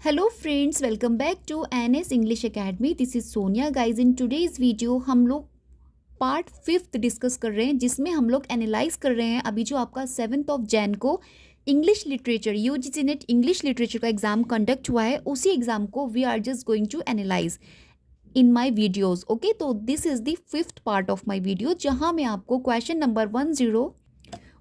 Hello friends, welcome back to NS English Academy. This is Sonia guys. In today's video हम लोग part 5th discuss कर रहे हैं जिसमें हम लोग एनालाइज कर रहे हैं अभी जो आपका 7th ऑफ जैन को English literature UGC NET English literature का एग्जाम कंडक्ट हुआ है, उसी एग्जाम को we are just going to analyse in my videos. Okay, तो this is the 5th part of my video जहाँ मैं आपको क्वेश्चन नंबर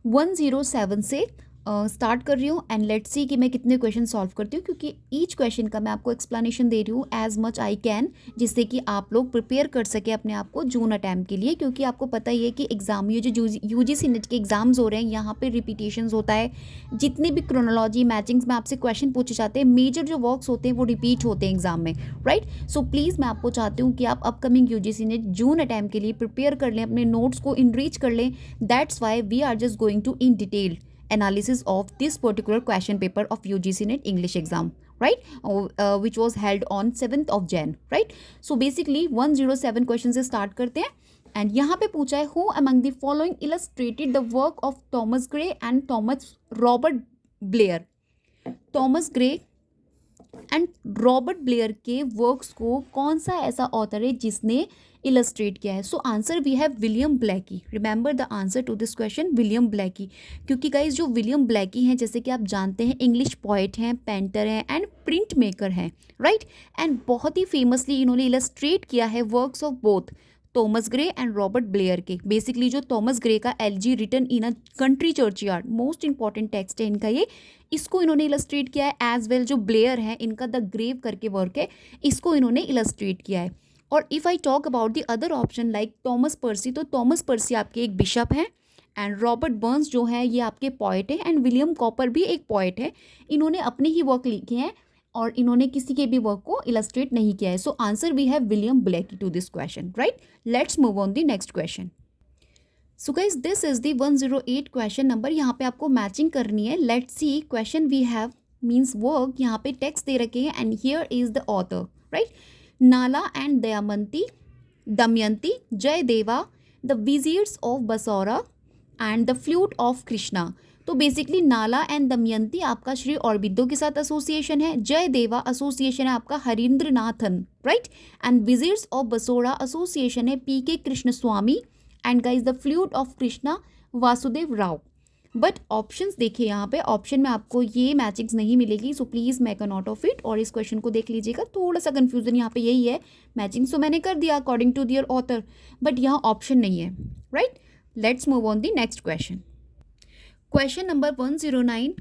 107 से स्टार्ट कर रही हूँ एंड लेट्स सी कि मैं कितने क्वेश्चन सॉल्व करती हूँ, क्योंकि ईच क्वेश्चन का मैं आपको एक्सप्लेनेशन दे रही हूँ एज मच आई कैन, जिससे कि आप लोग प्रिपेयर कर सके अपने आप को जून अटैम्प्ट के लिए. क्योंकि आपको पता ही है कि एग्जाम ये जो यूजीसी नेट के एग्जाम्स हो रहे हैं यहाँ पे रिपीटेशंस होता है. जितने भी क्रोनोलॉजी मैचिंग्स में आपसे क्वेश्चन पूछे जाते हैं, मेजर जो वर्क्स होते हैं वो रिपीट होते हैं एग्जाम में, राइट. सो प्लीज़ मैं आपको चाहती हूँ कि आप अपकमिंग यूजीसी नेट जून अटैम्प्ट के लिए प्रिपेयर कर लें, अपने नोट्स को इनरीच कर लें. That's why we are just going to in detail analysis of this particular question paper of UGC NET English exam, right, which was held on 7th of Jan, right. So basically 107 question से start करते हैं and यहाँ पे पूछा है who among the following illustrated the work of Thomas Gray and Thomas Robert Blair. Thomas Gray and Robert Blair के works को कौन सा ऐसा ऑथर है जिसने इलस्ट्रेट किया है. So answer we have William Blake. Remember the answer to this question William Blake. क्योंकि गाइज जो विलियम ब्लैकी हैं, जैसे कि आप जानते हैं, इंग्लिश पोइट हैं, पेंटर हैं एंड प्रिंट मेकर हैं, राइट. एंड बहुत ही फेमसली इन्होंने इलस्ट्रेट किया है works of both Thomas Gray and Robert Blair के. बेसिकली जो थॉमस ग्रे का elegy written in a country churchyard, most important text है इनका ये, इसको इन्होंने इलस्ट्रेट किया है. एज वेल जो ब्लेयर है इनका द ग्रेव करके वर्क है, इसको इन्होंने इलस्ट्रेट किया है. और if I talk about the other option like Thomas Percy, तो थॉमस पर्सी आपके एक बिशप हैं एंड रॉबर्ट बर्न्स जो है ये आपके पॉइट है एंड विलियम कॉपर भी एक पॉइट है. इन्होंने अपने ही वर्क लिखे हैं और इन्होंने किसी के भी वर्क को इलस्ट्रेट नहीं किया है. So answer we have William Blackie to this question, right. Let's move on the next question. So guys this is the 108 question number. यहाँ पे आपको मैचिंग करनी है. Let's see question we have means work. यहाँ पे text दे रखे हैं and here is the author, right. Nala and Damayanti, Jayadeva, the viziers of Bassora and the flute of Krishna. तो बेसिकली नाला एंड दमयंती आपका श्री औरबिंदो के साथ एसोसिएशन है, जयदेवा एसोसिएशन है आपका Harindranathan, right. And viziers of Bassora association है PK Krishna Swami and guys the flute of Krishna Vasudeva Rao. But options देखिए, यहाँ पे ऑप्शन में आपको ये मैचिंग्स नहीं मिलेगी. So please make a note of it और इस क्वेश्चन को देख लीजिएगा. थोड़ा सा कन्फ्यूजन यहाँ पे यही है, मैचिंग्स तो मैंने कर दिया according to their author, but यहाँ ऑप्शन नहीं है, right. Let's move on the next question. Question number 109.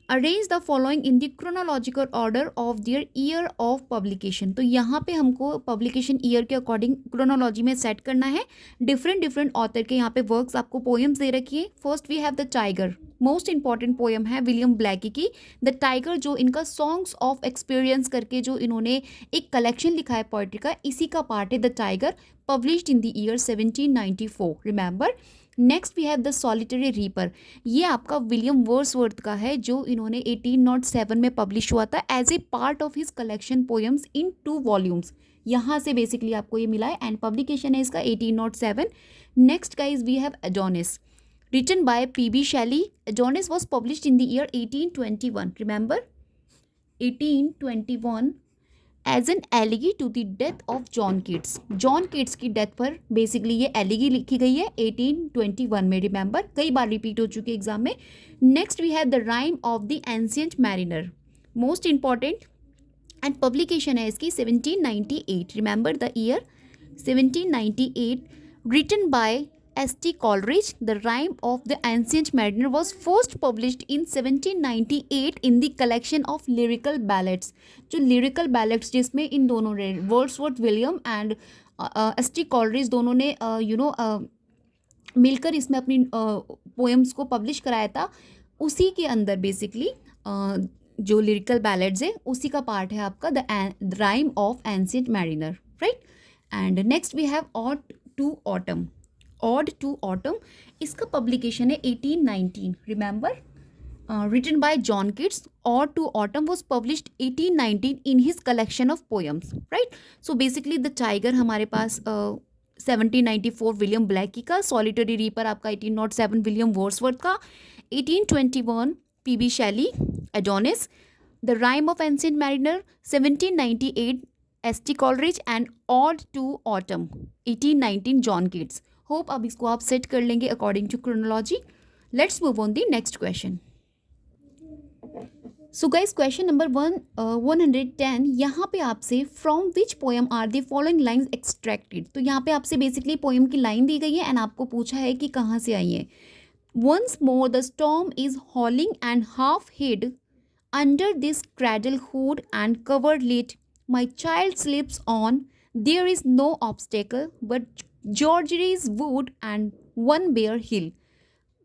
Arrange the following in the chronological order of their year of publication. तो यहाँ पे हमको पब्लिकेशन ईयर के अकॉर्डिंग क्रोनोलॉजी में set करना है. डिफरेंट ऑथर के यहाँ पे वर्क्स आपको पोएम्स दे रखी है. First we have the tiger, most important poem है विलियम ब्लैकी की द टाइगर, जो इनका सॉन्ग्स ऑफ एक्सपीरियंस करके जो इन्होंने एक कलेक्शन लिखा है पोइट्री का, इसी का पार्ट है the tiger, published in the year 1794. Remember. Next we have the solitary reaper. ये आपका विलियम वर्ड्सवर्थ का है जो इन्होंने 1807 में पब्लिश हुआ था as a part of his collection poems in 2 volumes. यहाँ से बेसिकली आपको ये मिला है एंड पब्लिकेशन है इसका 1807. Next guys we have Adonais written by P.B. Shelley. Adonis was published in the year 1821. Remember, 1821 as an elegy to the death of John Keats. John Keats की death पर basically ये एलिगी लिखी गई है 1821 में. Remember, कई बार रिपीट हो चुकी है एग्जाम में. Next we have the rime of the ancient mariner, most important and publication है इसकी 1798. Remember the year 1798. Written by S.T. Coleridge, the rhyme of the ancient mariner was first published in 1798 in the collection of lyrical ballads. जो lyrical ballads जिसमें इन दोनों ने Wordsworth William and S.T. Coleridge दोनों ने मिलकर इसमें अपनी पोएम्स को पब्लिश कराया था. उसी के अंदर बेसिकली जो लिरिकल बैलेड्स है उसी का पार्ट है आपका the rime of ancient mariner, right. And next we have ode to autumn. इसका पब्लिकेशन है 1819. Remember, written by John Keats. Ode to Autumn was published 1819 in his collection of poems, right. So basically the tiger हमारे पास 1794 William Blake का, solitary reaper आपका 1807 William Wordsworth का, 1821 P.B. Shelley, Adonais. The rime of ancient mariner 1798 S T. Coleridge and ode to autumn 1819 John Keats. Hope अब इसको आप set कर लेंगे according to chronology. Let's move on the next question. So guys question number 110, यहाँ पे आपसे from which poem are the following lines extracted. तो यहाँ पे आपसे बेसिकली पोएम की लाइन दी गई है एंड आपको पूछा है कि कहाँ से आई है। Once more the storm is howling and half hid under this cradle hood and coverlid my child sleeps on there is no obstacle but Gregory's wood and one bare hill.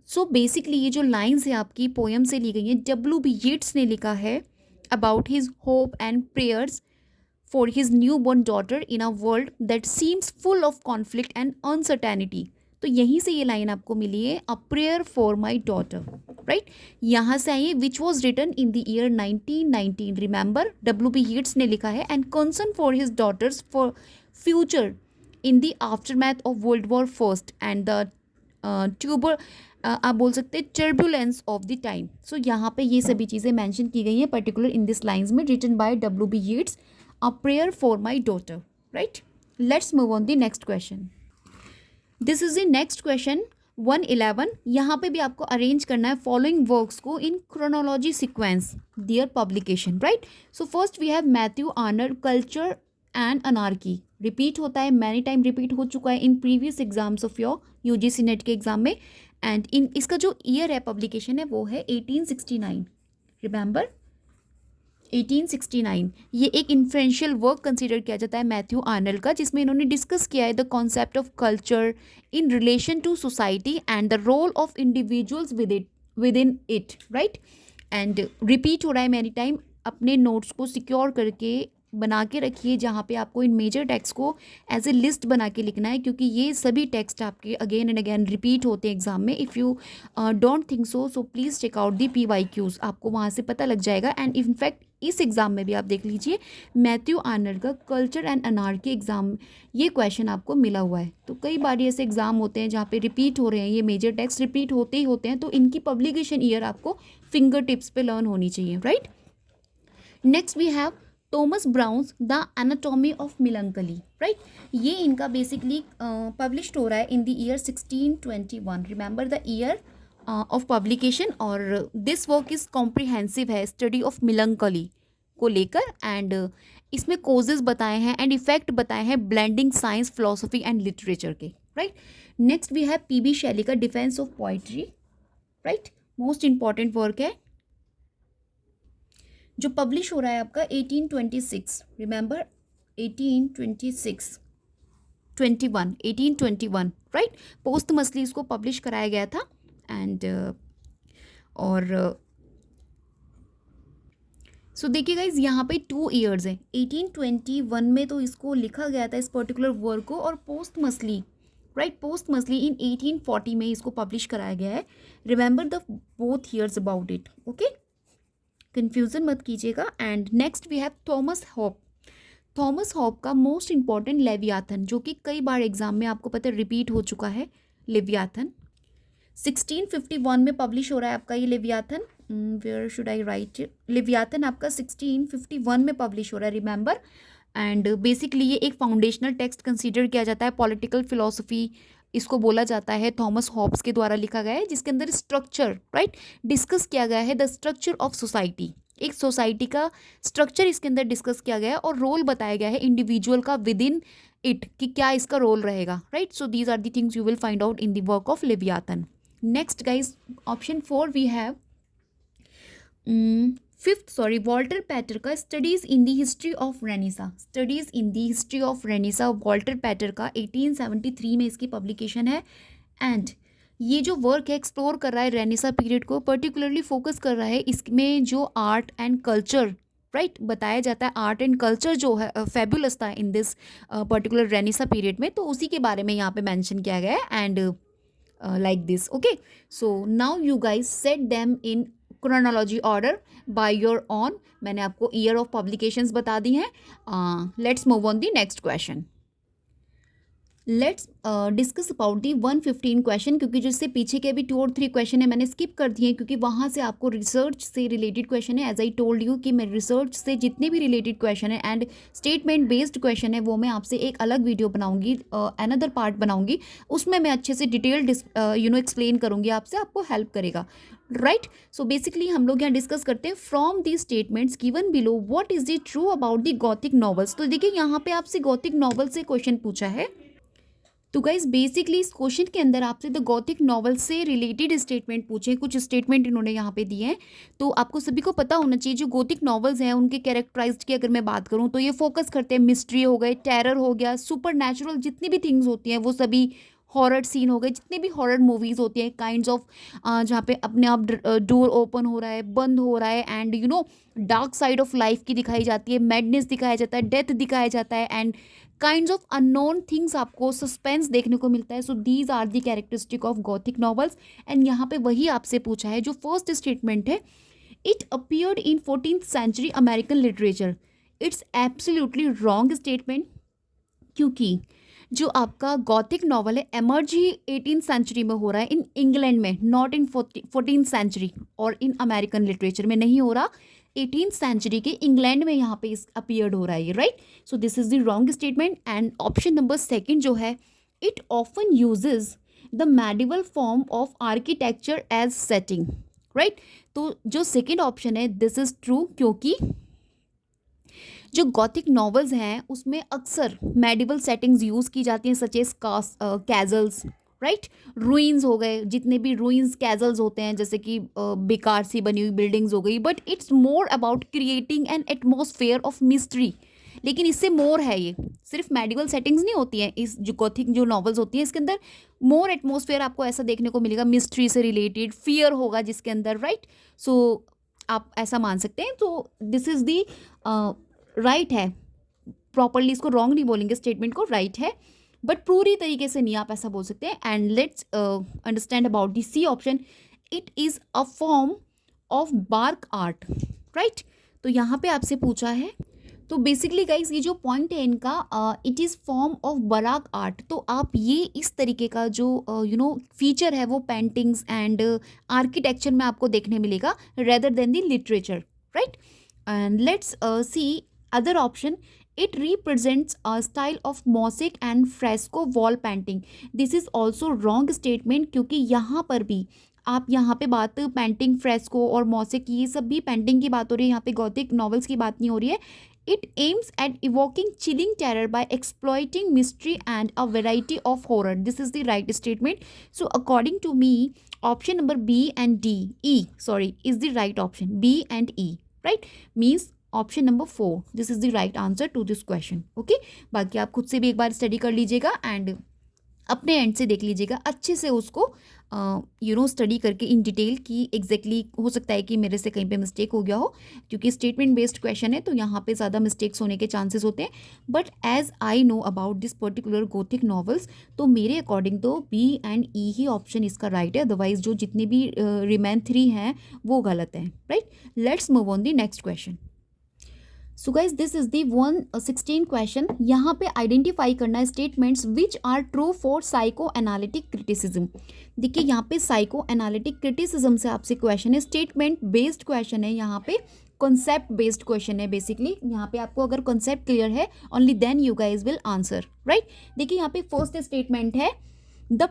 So basically ये जो lines है आपकी poem से ली गई हैं, W.B. Yeats ने लिखा है about his hope and prayers for his new born daughter in a world that seems full of conflict and uncertainty. तो यहीं से ये लाइन आपको मिली है, a prayer for my daughter, right. यहाँ से आई है, which was written in the year 1919। Remember W.B. Yeats ने लिखा है and concern for his daughters for future in the aftermath of world war first and the ट्यूबर आप बोल सकते हैं turbulence of the time. So यहाँ पे ये सभी चीज़ें मेंशन की गई हैं पर्टिकुलर इन दिस लाइन्स में, written by W.B. Yeats, a prayer for my daughter, right. Let's move on the next question. This is the next question 111। यहाँ पे भी आपको अरेंज करना है फॉलोइंग वर्क्स को in chronology sequence their publication, right. So first we have Matthew Arnold culture and anarchy. Repeat होता है, many time repeat हो चुका है in previous exams of your UGC NET के एग्जाम में। एंड इन इसका जो ईयर है पब्लिकेशन है वो है 1869। रिमेंबर 1869। ये एक इन्फ्लुएंशियल वर्क कंसिडर किया जाता है मैथ्यू आर्नल्ड का, जिसमें इन्होंने डिस्कस किया है the concept of culture in relation to society and the role of individuals with in it, right. And repeat हो रहा है मैनी टाइम। अपने नोट्स को सिक्योर करके बना के रखिए, जहाँ पे आपको इन मेजर टेक्स्ट को एज ए लिस्ट बना के लिखना है, क्योंकि ये सभी टेक्स्ट आपके अगेन एंड अगेन रिपीट होते हैं एग्जाम में। If you don't think so please check out the PYQs, आपको वहाँ से पता लग जाएगा। एंड इनफैक्ट इस एग्ज़ाम में भी आप देख लीजिए, मैथ्यू आर्नल्ड का कल्चर एंड अनार्की एग्जाम ये क्वेश्चन आपको मिला हुआ है। तो कई बार ऐसे एग्जाम होते हैं जहाँ पे रिपीट हो रहे हैं, ये मेजर टेक्स्ट रिपीट होते ही होते हैं, तो इनकी पब्लिकेशन ईयर आपको फिंगर टिप्स पे लर्न होनी चाहिए, right. Next we have Thomas Browne's the anatomy of melancholy, right. ये इनका बेसिकली पब्लिश्ड हो रहा है in the year 1621। Remember the year of publication. और दिस वर्क इज कॉम्प्रिहेंसिव है, स्टडी ऑफ मिलंकली को लेकर। एंड इसमें कोजेज बताए हैं एंड इफेक्ट बताए हैं blending science, philosophy and literature के, right. Next we have PB Shelley का defence of poetry, right. Most important work है जो पब्लिश हो रहा है आपका 1826। Remember 1821, right. पोस्टमसली इसको पब्लिश कराया गया था। एंड सो देखिए गाइज, यहाँ पे 2 ईयर्स हैं। 1821 में तो इसको लिखा गया था इस पर्टिकुलर वर्क को, और पोस्टमसली, राइट, पोस्टमसली इन 1840 में इसको पब्लिश कराया गया है। Remember the both years about it, okay, confusion मत कीजिएगा। And next we have Thomas Hobbes. Thomas Hobbes का मोस्ट इंपॉर्टेंट लेवियाथन, जो कि कई बार एग्जाम में आपको पता है रिपीट हो चुका है, लेवियाथन 1651 में पब्लिश हो रहा है आपका ये Leviathan. Where should I write, Leviathan आपका 1651 में पब्लिश हो रहा है, रिमेंबर। एंड बेसिकली ये एक फाउंडेशनल टेक्स्ट कंसीडर किया जाता है, पॉलिटिकल फिलोसफी इसको बोला जाता है, थॉमस हॉब्स के द्वारा लिखा गया है, जिसके अंदर स्ट्रक्चर, राइट, डिस्कस किया गया है, द स्ट्रक्चर ऑफ सोसाइटी। एक सोसाइटी का स्ट्रक्चर इसके अंदर डिस्कस किया गया है और रोल बताया गया है इंडिविजुअल का विद इन इट, कि क्या इसका रोल रहेगा, right. So these are the things you will find out in the work of Leviathan. Next guys, option 4 we have Walter Pater का studies in the history of Renaissance. Studies in the history of Renaissance Walter Pater का 1873 में इसकी publication है। And ये जो work है explore कर रहा है रेनेसा पीरियड को, पर्टिकुलरली फोकस कर रहा है इसमें जो आर्ट एंड कल्चर, राइट, बताया जाता है। आर्ट एंड कल्चर जो है फेबुलस था in this particular Renaissance period में, तो उसी के बारे में यहाँ पे मेंशन किया गया है। And like this, okay. So now you guys set them in chronology order by your on. मैंने आपको ईयर ऑफ पब्लिकेशंस बता दी हैं। Let's move on the next question. Let's discuss about the 115 question, क्योंकि जिससे पीछे के भी 2 और 3 क्वेश्चन है मैंने स्किप कर दिए हैं, क्योंकि वहाँ से आपको रिसर्च से रिलेटेड क्वेश्चन है। एज आई टोल्ड यू कि मैं रिसर्च से जितने भी रिलेटेड क्वेश्चन है एंड स्टेटमेंट बेस्ड क्वेश्चन है वो मैं आपसे एक अलग वीडियो बनाऊंगी, अनदर पार्ट बनाऊंगी, उसमें मैं अच्छे से डिटेल एक्सप्लेन करूंगी आपसे, आपको हेल्प करेगा, राइट। सो बेसिकली हम लोग यहाँ डिस्कस करते हैं from the statements given below what is the true about the Gothic novels. तो देखिए यहाँ पे आपसे गॉथिक नॉवल से क्वेश्चन पूछा है। तो गाइज बेसिकली इस क्वेश्चन के अंदर आपसे द गॉथिक नॉवल से रिलेटेड स्टेटमेंट पूछे, कुछ स्टेटमेंट इन्होंने यहाँ पे दिए हैं। तो आपको सभी को पता होना चाहिए जो गॉथिक नॉवेल्स हैं उनके कैरेक्टराइज्ड की अगर मैं बात करूँ तो ये फोकस करते हैं मिस्ट्री हो गए, टेरर हो गया, सुपर नेचुरल जितनी भी थिंग्स होती हैं वो सभी, हॉरर सीन हो गए, जितने भी हॉरर मूवीज होती हैं, काइंड्स ऑफ जहाँ पे अपने आप डोर ओपन हो रहा है, बंद हो रहा है, and dark side of life की दिखाई जाती है, मैडनेस दिखाया जाता है, डेथ दिखाया जाता है, and kinds of unknown things, आपको सस्पेंस देखने को मिलता है। So these are the characteristic of gothic novels. And यहाँ पे वही आपसे पूछा है जो फर्स्ट स्टेटमेंट है, it appeared in 14th century American literature. It's absolutely wrong statement, क्योंकि जो आपका गॉथिक नॉवल है एमर्ज ही 18th सेंचुरी में हो रहा है इन इंग्लैंड में, नॉट इन 14th सेंचुरी, और इन अमेरिकन लिटरेचर में नहीं हो रहा, 18th सेंचुरी के इंग्लैंड में यहाँ पे इस अपियर्ड हो रहा है, right. So this is the wrong statement. And option number second जो है, it often uses the medieval form of architecture as setting, right. तो जो सेकंड ऑप्शन है दिस इज ट्रू, क्योंकि जो गॉथिक नॉवेल्स हैं उसमें अक्सर मेडिवल सेटिंग्स यूज़ की जाती हैं, such as castles, right, ruins हो गए, जितने भी रुइंस कैजल्स होते हैं, जैसे कि बेकार सी बनी हुई बिल्डिंग्स हो गई, but it's more about creating an atmosphere of mystery. लेकिन इससे मोर है, ये सिर्फ मेडिवल सेटिंग्स नहीं होती हैं, इस जो गॉथिक जो नॉवेल्स होती हैं इसके अंदर मोर एटमॉस्फेयर आपको ऐसा देखने को मिलेगा, मिस्ट्री से रिलेटेड, फियर होगा जिसके अंदर, राइट। सो आप ऐसा मान सकते हैं। तो दिस इज दी राइट है, प्रॉपरली इसको रॉन्ग नहीं बोलेंगे, स्टेटमेंट को राइट है, बट पूरी तरीके से नहीं आप ऐसा बोल सकते हैं। And let's understand about the C option, it is a form of baroque art, right. तो यहाँ पे आपसे पूछा है, तो बेसिकली गाइज ये जो पॉइंट है इनका, it is form of baroque art. तो आप ये इस तरीके का जो फीचर है वो पेंटिंग्स एंड आर्किटेक्चर में आपको देखने मिलेगा rather than the literature, right. And let's see other option, it represents a style of mosaic and fresco wall painting. This is also wrong statement, क्योंकि यहाँ पर भी आप यहाँ पे बात पेंटिंग, फ्रेस्को और मॉसिक, ये सब भी पेंटिंग की बात हो रही है, यहाँ पे गॉथिक नॉवेल्स की बात नहीं हो रही है। It aims at evoking chilling terror by exploiting mystery and a variety of horror. This is the right statement. So according to me, option number B and D, E, sorry, is the right option. B and E, right? Means option number 4 this is the right answer to this question, okay. बाकी आप खुद से भी एक बार study कर लीजिएगा and अपने and से देख लीजिएगा अच्छे से उसको, स्टडी करके इन डिटेल की एग्जैक्टली, हो सकता है कि मेरे से कहीं पे मिस्टेक हो गया हो, क्योंकि स्टेटमेंट बेस्ड क्वेश्चन है तो यहाँ पे ज़्यादा मिस्टेक्स होने के चांसेस होते हैं। But as I know about this particular gothic novels, तो मेरे अकॉर्डिंग तो बी एंड ई ही ऑप्शन इसका राइट है, अदरवाइज जो जितने भी रिमेन 3 हैं वो गलत हैं, right. Let's move on the next question. So guys this is the 116 question. यहाँ पे आइडेंटिफाई करना है statements which are true for psycho analytic criticism. देखिए यहाँ पे साइको एनालिटिक क्रिटिसिज्म से आपसे क्वेश्चन है, स्टेटमेंट बेस्ड क्वेश्चन है, यहाँ पे कॉन्सेप्ट बेस्ड क्वेश्चन है। बेसिकली यहाँ पे आपको अगर कॉन्सेप्ट क्लियर है only then you guys will answer, right. देखिए यहाँ पे फर्स्ट स्टेटमेंट है, The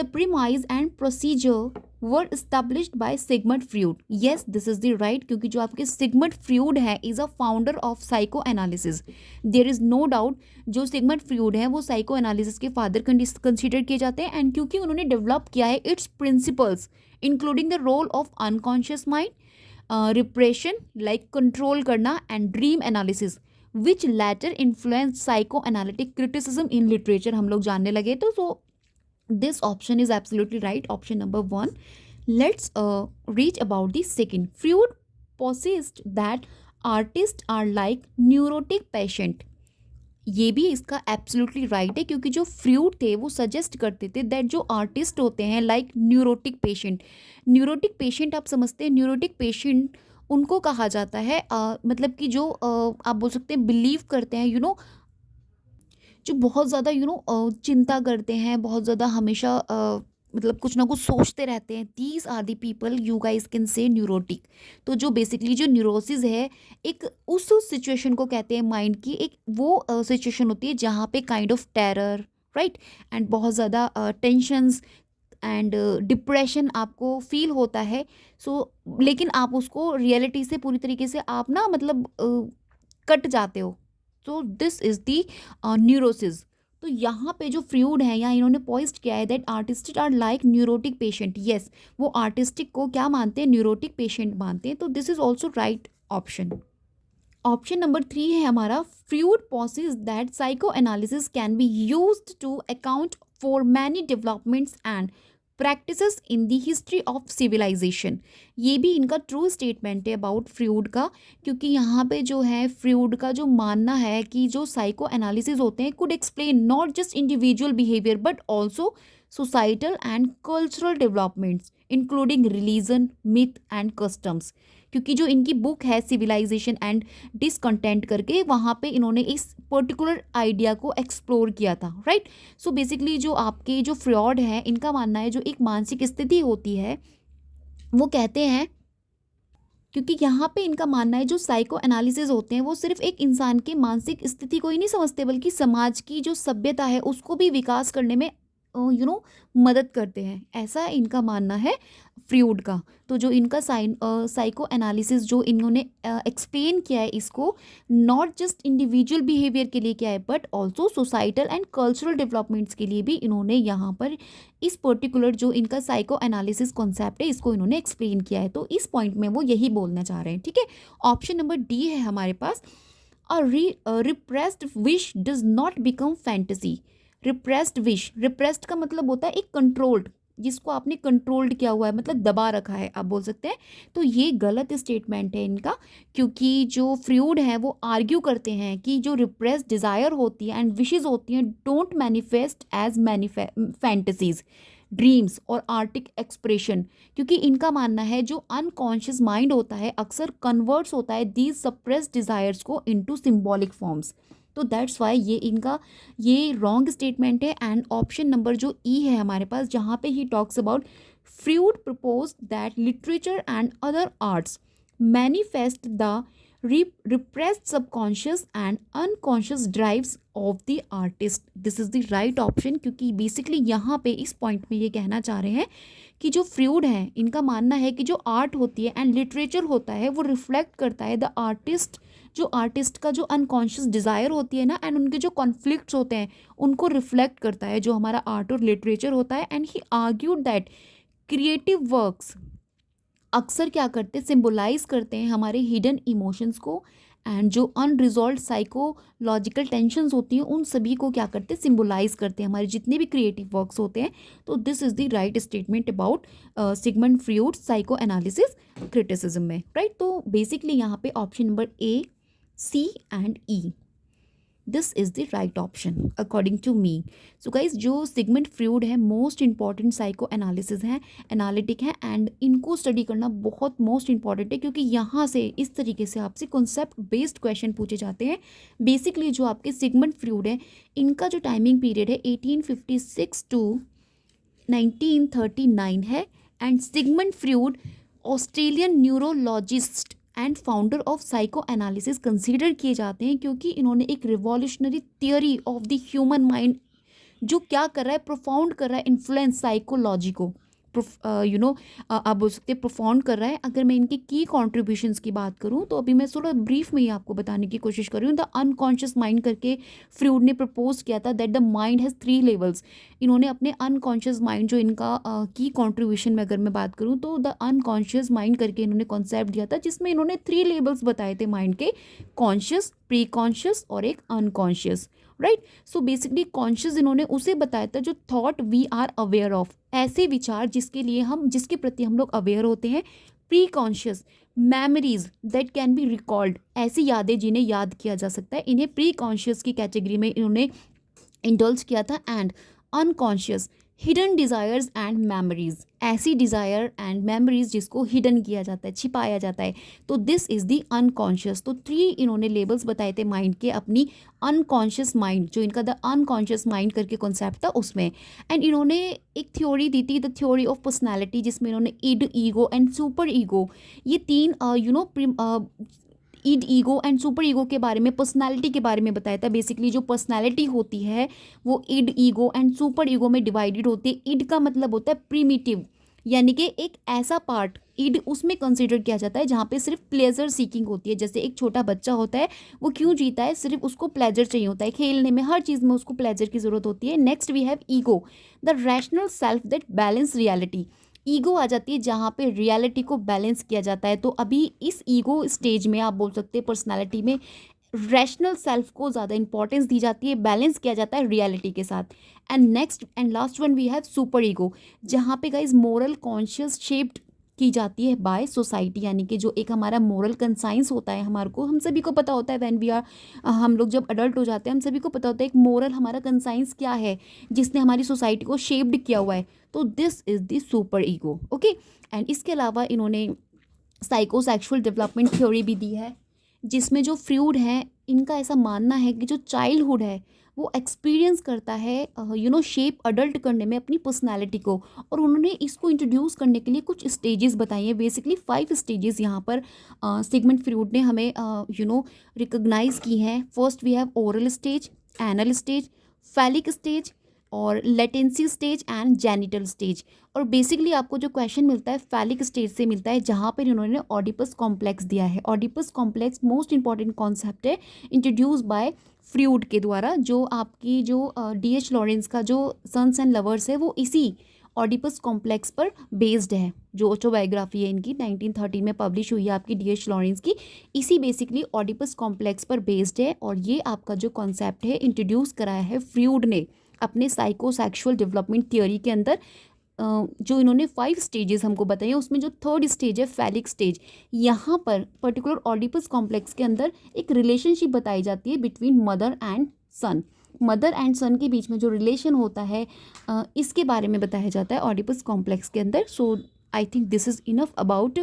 premise and procedure were established by Sigmund Freud. Yes, this is the right, क्योंकि जो आपके Sigmund Freud है is a founder of psychoanalysis. There is no doubt जो Sigmund Freud है वो psychoanalysis के फादर कंसिडर किए जाते हैं, एंड क्योंकि उन्होंने डेवलप किया है its principles including the role of unconscious mind, repression like control करना, and dream analysis which later influence psycho analytic criticism in literature, हम लोग जानने लगे। तो सो this option is absolutely right, option number 1. Let's read about the second. Freud possessed that artists are like neurotic patient. ये भी इसका absolutely right है, क्योंकि जो फ्रूड थे वो सजेस्ट करते थे दैट जो आर्टिस्ट होते हैं like neurotic patient. Neurotic patient आप समझते हैं, न्यूरोटिक पेशेंट उनको कहा जाता है मतलब कि जो आप बोल सकते हैं बिलीव करते हैं जो बहुत ज़्यादा चिंता करते हैं, बहुत ज़्यादा हमेशा मतलब कुछ ना कुछ सोचते रहते हैं, these are the people you guys can say neurotic. तो जो बेसिकली जो न्यूरोसिस है, एक उस सिचुएशन को कहते हैं माइंड की, एक वो सिचुएशन होती है जहाँ पे kind of terror, right, and बहुत ज़्यादा टेंशन्स एंड डिप्रेशन आपको फील होता है। सो लेकिन आप उसको रियलिटी से पूरी तरीके से आप ना मतलब कट जाते हो। So this is the neurosis. तो यहाँ पे जो फ्रूड है, यहाँ इन्होंने पॉइंट किया है that artistic are like neurotic patient. Yes, वो आर्टिस्टिक को क्या मानते हैं, न्यूरोटिक पेशेंट मानते हैं। तो this is also right option. Option number 3 है हमारा, Freud poses that psychoanalysis can be used to account for many developments and practices in the history of civilisation. ये भी इनका ट्रू स्टेटमेंट है Freud फ्रूड का, क्योंकि यहाँ पे जो है फ्रूड का जो मानना है कि जो साइको एनालिसिस होते हैं could explain not just individual behaviour but also societal and cultural developments including religion, myth and customs. क्योंकि जो इनकी बुक है सिविलाइजेशन एंड डिसकंटेंट करके, वहाँ पे इन्होंने इस पर्टिकुलर आइडिया को एक्सप्लोर किया था, राइट। सो बेसिकली जो आपके जो फ्रॉड है, इनका मानना है जो एक मानसिक स्थिति होती है, वो कहते हैं, क्योंकि यहाँ पे इनका मानना है जो साइको एनालिसिस होते हैं वो सिर्फ एक इंसान के मानसिक स्थिति को ही नहीं समझते, बल्कि समाज की जो सभ्यता है उसको भी विकास करने में मदद करते हैं, ऐसा इनका मानना है फ्रूड का। तो जो इनका साइको एनालिसिस जो इन्होंने एक्सप्लेन किया है इसको, नॉट जस्ट इंडिविजुअल बिहेवियर के लिए किया है but also societal and cultural developments के लिए भी इन्होंने यहाँ पर इस पर्टिकुलर जो इनका साइको एनालिसिस कॉन्सेप्ट है इसको इन्होंने एक्सप्लेन किया है। तो इस पॉइंट में वो यही बोलना चाह रहे हैं, ठीक है। ऑप्शन नंबर डी है हमारे पास, a repressed wish does not become fantasy. Repressed wish, repressed का मतलब होता है एक कंट्रोल्ड, जिसको आपने कंट्रोल्ड किया हुआ है, मतलब दबा रखा है आप बोल सकते हैं। तो ये गलत स्टेटमेंट है इनका, क्योंकि जो फ्रूड है वो आर्ग्यू करते हैं कि जो रिप्रेस्ड डिज़ायर होती है एंड विशेस होती हैं don't manifest as fantasies, dreams और आर्टिक एक्सप्रेशन। क्योंकि इनका मानना है जो अनकॉन्शियस माइंड होता है अक्सर कन्वर्ट्स होता है दीज सप्रेस्ड डिज़ायर्स को into symbolic forms. So that's why ये इनका ये रॉन्ग स्टेटमेंट है। एंड ऑप्शन नंबर जो ई है हमारे पास, जहाँ पे he talks about Freud propose that literature and other arts manifest the repressed subconscious and unconscious drives of the artist. This is the right option, क्योंकि basically यहाँ पे इस पॉइंट में ये कहना चाह रहे हैं कि जो फ्रूड है इनका मानना है कि जो आर्ट होती है एंड लिटरेचर होता है वो रिफ्लेक्ट करता है द आर्टिस्ट, जो आर्टिस्ट का जो अनकॉन्शियस डिज़ायर होती है ना एंड उनके जो कॉन्फ्लिक्ट्स होते हैं उनको रिफ्लेक्ट करता है जो हमारा आर्ट और लिटरेचर होता है। And he argued that creative works अक्सर क्या करते हैं, सिंबलाइज करते हैं हमारे हिडन इमोशंस को, एंड जो अनरिजॉल्व साइकोलॉजिकल टेंशन्स होती हैं उन सभी को क्या करते हैं, सिंबलाइज करते हैं हमारे जितने भी क्रिएटिव वर्क्स होते हैं। तो this is the right statement about Sigmund Freud psychoanalysis criticism में, राइट। तो बेसिकली यहाँ पे option number A, C and E, this is the right option according to me. So guys जो Sigmund Freud है most important psychoanalysis हैं, analytic हैं, and इनको study करना बहुत मोस्ट इंपॉर्टेंट है, क्योंकि यहाँ से इस तरीके से आपसे कॉन्सेप्ट बेस्ड क्वेश्चन पूछे जाते हैं। बेसिकली जो आपके सिगमंड फ्रूड है इनका जो टाइमिंग पीरियड है 1856 टू 1939 है। And Sigmund Freud Australian neurologist and founder of psychoanalysis consider किए जाते हैं, क्योंकि इन्होंने एक revolutionary theory of the human mind जो क्या कर रहा है, प्रोफाउंड कर रहा है इन्फ्लुएंस साइकोलॉजी को, आप बोल सकते हैं प्रोफाउंड कर रहा है। अगर मैं इनकी की कॉन्ट्रीब्यूशंस की बात करूं तो अभी मैं थोड़ा ब्रीफ में ही आपको बताने की कोशिश कर रही हूँ। द अनकॉन्शियस माइंड करके फ्रूड ने प्रपोज किया था that the mind has 3 levels. इन्होंने अपने अनकॉन्शियस माइंड जो इनका की कॉन्ट्रीब्यूशन में अगर मैं बात करूँ तो द अनकॉन्शियस माइंड करके इन्होंने कॉन्सेप्ट दिया था, जिसमें इन्होंने 3 लेवल्स बताए थे माइंड के, कॉन्शियस, प्री कॉन्शियस और एक unconscious, right. So basically conscious इन्होंने उसे बताया था जो thought we are aware of, ऐसे विचार जिसके प्रति हम लोग अवेयर होते हैं। Preconscious memories that can be recalled, ऐसी यादें जिन्हें याद किया जा सकता है, इन्हें प्री कॉन्शियस की कैटेगरी में इन्होंने इंडल्ज किया था। And unconscious hidden desires and memories, ऐसी डिज़ायर एंड मेमोरीज जिसको हिडन किया जाता है, छिपाया जाता है, तो दिस इज़ दी अनकॉन्शियस। तो 3 इन्होंने लेबल्स बताए थे माइंड के, अपनी अनकॉन्शियस माइंड, जो इनका द अनकॉन्शियस माइंड करके कॉन्सेप्ट था उसमें। एंड इन्होंने एक थ्योरी दी थी, द थ्योरी ऑफ पर्सनैलिटी, जिसमें इन्होंने id, ego and superego, ये 3 id, ego and superego के बारे में, पर्सनालिटी के बारे में बताया था। बेसिकली जो पर्सनालिटी होती है वो id, ego and superego में डिवाइडेड होती है। इड का मतलब होता है प्रीमिटिव, यानी कि एक ऐसा पार्ट इड उसमें कंसिडर किया जाता है जहाँ पे सिर्फ प्लेजर सीकिंग होती है। जैसे एक छोटा बच्चा होता है, वो क्यों जीता है, सिर्फ उसको प्लेजर चाहिए होता है, खेलने में, हर चीज़ में उसको प्लेजर की ज़रूरत होती है। Next we have ego, the rational self that balance reality. Ego आ जाती है जहाँ पे रियलिटी को बैलेंस किया जाता है। तो अभी इस ईगो स्टेज में आप बोल सकते हैं पर्सनालिटी में रैशनल सेल्फ को ज़्यादा इंपॉर्टेंस दी जाती है, बैलेंस किया जाता है रियलिटी के साथ। And next and last one we have superego, जहाँ पे गाइज मोरल कॉन्शियस शेप्ड की जाती है बाय सोसाइटी, यानी कि जो एक हमारा मोरल कंसाइंस होता है, हमारे को, हम सभी को पता होता है व्हेन वी आर, हम लोग जब अडल्ट हो जाते हैं हम सभी को पता होता है एक मोरल हमारा कंसाइंस क्या है जिसने हमारी सोसाइटी को शेप्ड किया हुआ है। तो this is the super ego. Okay, and इसके अलावा इन्होंने साइकोसेक्सुअल डेवलपमेंट थ्योरी भी दी है, जिसमें जो फ्रूड है इनका ऐसा मानना है कि जो चाइल्डहुड है वो एक्सपीरियंस करता है शेप अडल्ट करने में अपनी पर्सनालिटी को। और उन्होंने इसको इंट्रोड्यूस करने के लिए कुछ स्टेजेस बताई हैं, बेसिकली 5 स्टेजेस यहाँ पर सिगमंड फ्रूड ने हमें रिकॉग्नाइज की हैं। First we have oral stage, anal stage, phallic stage और latency stage and genital stage. और बेसिकली आपको जो क्वेश्चन मिलता है फैलिक स्टेज से मिलता है, जहाँ पर इन्होंने ऑडिपस कॉम्प्लेक्स दिया है। Oedipus complex most important concept है, इंट्रोड्यूस बाय फ्रूड के द्वारा। जो आपकी जो डी.एच. लॉरेंस का जो सन्स एंड लवर्स है वो इसी ऑडिपस कॉम्प्लेक्स पर बेस्ड है। जो ऑटोबायोग्राफी है इनकी 1930 में पब्लिश हुई है आपकी डी.एच. लॉरेंस की, इसी बेसिकली ऑडिपस कॉम्प्लेक्स पर बेस्ड है। और ये आपका जो कॉन्सेप्ट है इंट्रोड्यूस कराया है फ्रूड ने अपने साइकोसेक्सुअल डेवलपमेंट थियोरी के अंदर। जो इन्होंने 5 स्टेजेस हमको बताए, उसमें जो 3rd स्टेज है फैलिक स्टेज, यहाँ पर पर्टिकुलर ऑडिपस कॉम्प्लेक्स के अंदर एक रिलेशनशिप बताई जाती है between mother and son. Mother and son के बीच में जो रिलेशन होता है इसके बारे में बताया जाता है ऑडिपस कॉम्प्लेक्स के अंदर। So I think this is enough about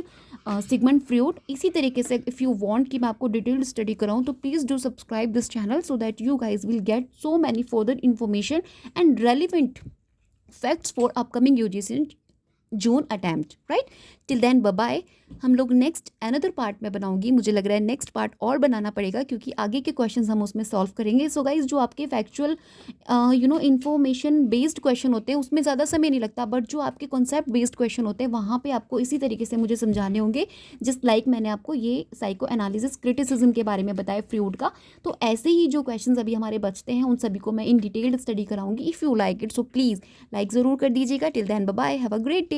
Sigmund Freud. इसी तरीके से इफ़ यू वांट कि मैं आपको डिटेल्ड स्टडी कराऊँ तो please do subscribe this channel so that you guys will get so many further information and relevant facts for upcoming UGC June attempt, right. Till then bye bye. हम लोग next another part में बनाऊंगी, मुझे लग रहा है next part और बनाना पड़ेगा क्योंकि आगे के क्वेश्चंस हम उसमें सॉल्व करेंगे। सो गाइज जो आपके फैक्चुअल इन्फॉर्मेशन बेस्ड क्वेश्चन होते हैं उसमें ज़्यादा समय नहीं लगता, बट जो आपके कॉन्सेप्ट बेस्ड क्वेश्चन होते हैं वहाँ पे आपको इसी तरीके से मुझे समझाने होंगे, जस्ट लाइक मैंने आपको ये साइको एनालिसिस क्रिटिसिज्म के बारे में बताया फ्रूड का। तो ऐसे ही जो क्वेश्चन अभी हमारे बचते हैं उन सभी को मैं इन डिटेल्ड स्टडी कराऊंगी। If you like it so please like ज़रूर कर दीजिएगा। Till then bye bye, have a great day.